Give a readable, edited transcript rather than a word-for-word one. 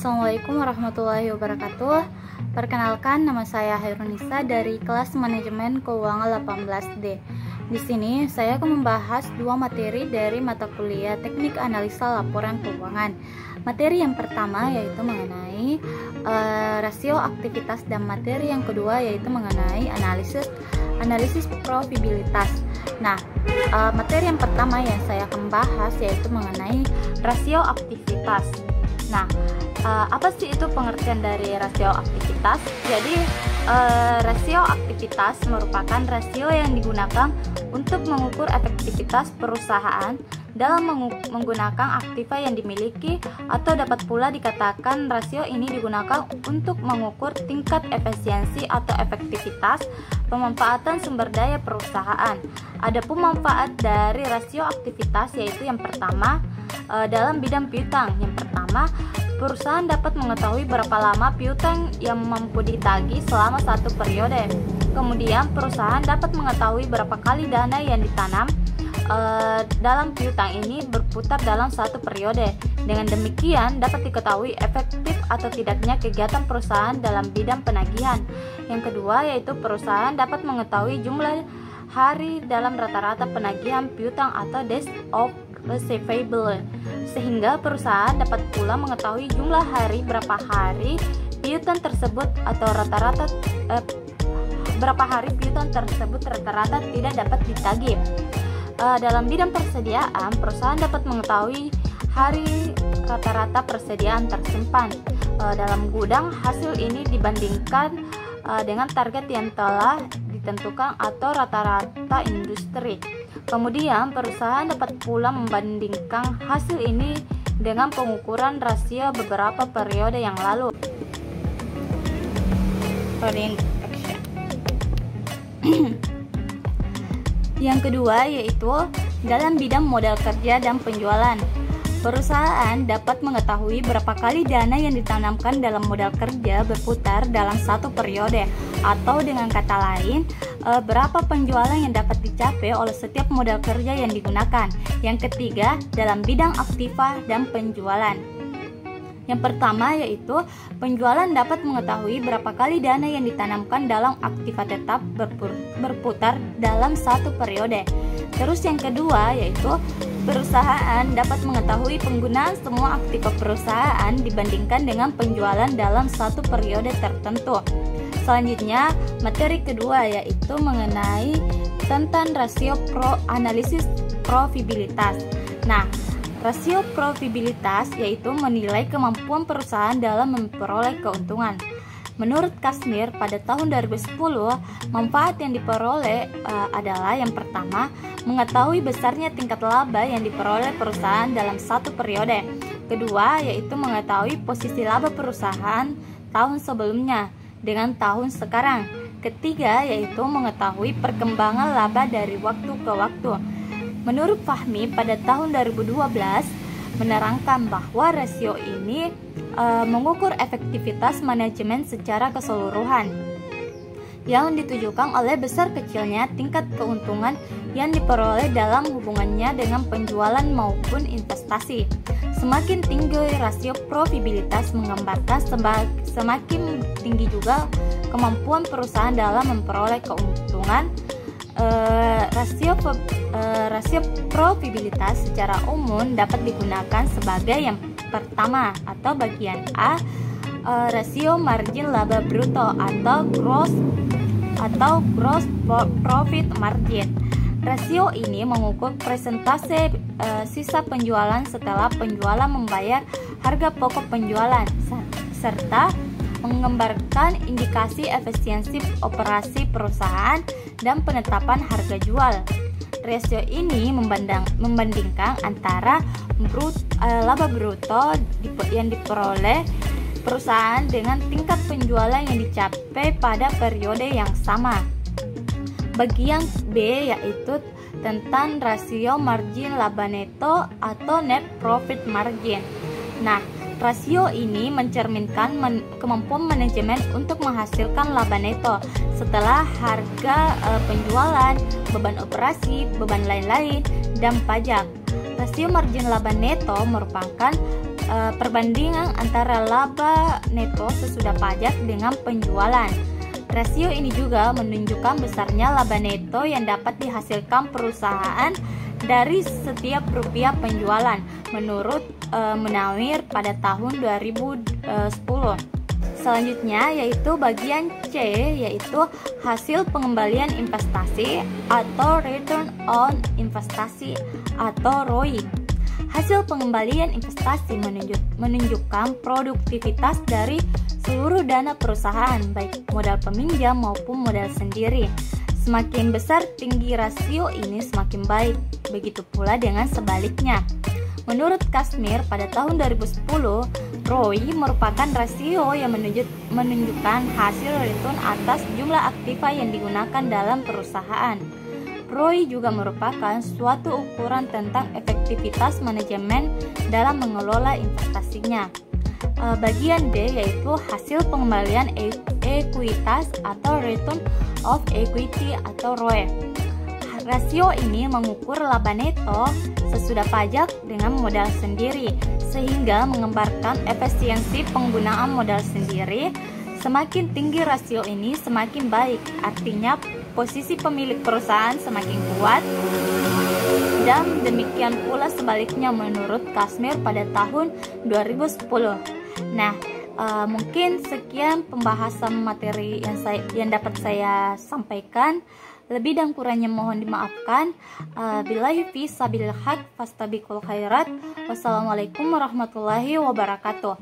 Assalamualaikum warahmatullahi wabarakatuh. Perkenalkan, nama saya Hairunisa dari kelas Manajemen Keuangan 18D. Di sini saya akan membahas dua materi dari mata kuliah Teknik Analisa Laporan Keuangan. Materi yang pertama yaitu mengenai rasio aktivitas, dan materi yang kedua yaitu mengenai analisis profitabilitas. Nah, materi yang pertama yang saya akan bahas yaitu mengenai rasio aktivitas. Nah, apa sih itu pengertian dari rasio aktivitas? Jadi, rasio aktivitas merupakan rasio yang digunakan untuk mengukur efektivitas perusahaan dalam menggunakan aktiva yang dimiliki, atau dapat pula dikatakan rasio ini digunakan untuk mengukur tingkat efisiensi atau efektivitas pemanfaatan sumber daya perusahaan. Adapun manfaat dari rasio aktivitas yaitu yang pertama, dalam bidang piutang. Yang pertama, perusahaan dapat mengetahui berapa lama piutang yang mampu ditagih selama satu periode. Kemudian, perusahaan dapat mengetahui berapa kali dana yang ditanam dalam piutang ini berputar dalam satu periode. Dengan demikian, dapat diketahui efektif atau tidaknya kegiatan perusahaan dalam bidang penagihan. Yang kedua, yaitu perusahaan dapat mengetahui jumlah hari dalam rata-rata penagihan piutang atau days of receivable, sehingga perusahaan dapat pula mengetahui jumlah hari berapa hari piutang tersebut atau rata-rata berapa hari piutang tersebut rata-rata tidak dapat ditagih. Dalam bidang persediaan, perusahaan dapat mengetahui hari rata-rata persediaan tersimpan dalam gudang. Hasil ini dibandingkan dengan target yang telah ditentukan atau rata-rata industri. Kemudian, perusahaan dapat pula membandingkan hasil ini dengan pengukuran rasio beberapa periode yang lalu. Yang kedua yaitu dalam bidang modal kerja dan penjualan. Perusahaan dapat mengetahui berapa kali dana yang ditanamkan dalam modal kerja berputar dalam satu periode, atau dengan kata lain, berapa penjualan yang dapat dicapai oleh setiap modal kerja yang digunakan. Yang ketiga, dalam bidang aktiva dan penjualan. Yang pertama yaitu penjualan dapat mengetahui berapa kali dana yang ditanamkan dalam aktiva tetap berputar dalam satu periode. Terus yang kedua yaitu perusahaan dapat mengetahui penggunaan semua aktiva perusahaan dibandingkan dengan penjualan dalam satu periode tertentu. Selanjutnya, materi kedua yaitu mengenai tentang rasio analisis profitabilitas. Nah, rasio profitabilitas yaitu menilai kemampuan perusahaan dalam memperoleh keuntungan. Menurut Kasmir, pada tahun 2010, manfaat yang diperoleh adalah yang pertama, mengetahui besarnya tingkat laba yang diperoleh perusahaan dalam satu periode. Kedua, yaitu mengetahui posisi laba perusahaan tahun sebelumnya dengan tahun sekarang. Ketiga, yaitu mengetahui perkembangan laba dari waktu ke waktu. Menurut Fahmi, pada tahun 2012 menerangkan bahwa rasio ini mengukur efektivitas manajemen secara keseluruhan yang ditujukan oleh besar kecilnya tingkat keuntungan yang diperoleh dalam hubungannya dengan penjualan maupun investasi. Semakin tinggi rasio profitabilitas menggambarkan semakin tinggi juga kemampuan perusahaan dalam memperoleh keuntungan. Rasio profitabilitas secara umum dapat digunakan sebagai yang pertama atau bagian A, rasio margin laba bruto atau gross profit margin. Rasio ini mengukur persentase sisa penjualan setelah penjualan membayar harga pokok penjualan, serta menggambarkan indikasi efisiensi operasi perusahaan dan penetapan harga jual. Rasio ini membandingkan antara laba bruto yang diperoleh perusahaan dengan tingkat penjualan yang dicapai pada periode yang sama. Bagian B yaitu tentang rasio margin laba neto atau net profit margin. Nah, rasio ini mencerminkan kemampuan manajemen untuk menghasilkan laba neto setelah harga penjualan, beban operasi, beban lain-lain, dan pajak. Rasio margin laba neto merupakan perbandingan antara laba neto sesudah pajak dengan penjualan. Rasio ini juga menunjukkan besarnya laba neto yang dapat dihasilkan perusahaan dari setiap rupiah penjualan menurut Munawir pada tahun 2010. Selanjutnya yaitu bagian C, yaitu hasil pengembalian investasi atau return on investasi atau ROI. Hasil pengembalian investasi menunjukkan produktivitas dari seluruh dana perusahaan, baik modal peminjam maupun modal sendiri. Semakin besar tinggi rasio ini semakin baik, begitu pula dengan sebaliknya. Menurut Kashmir pada tahun 2010, ROI merupakan rasio yang menunjukkan hasil return atas jumlah aktiva yang digunakan dalam perusahaan. ROI juga merupakan suatu ukuran tentang efektivitas manajemen dalam mengelola investasinya. Bagian D yaitu hasil pengembalian ekuitas atau return of equity atau ROE. Rasio ini mengukur laba neto sesudah pajak dengan modal sendiri, sehingga menggambarkan efisiensi penggunaan modal sendiri. Semakin tinggi rasio ini semakin baik, artinya posisi pemilik perusahaan semakin kuat, dan demikian pula sebaliknya menurut Kashmir pada tahun 2010. Nah, mungkin sekian pembahasan materi yang dapat saya sampaikan. Lebih dan kurangnya mohon dimaafkan. Billahi fi sabilil haq fastabiqul khairat. Wassalamualaikum warahmatullahi wabarakatuh.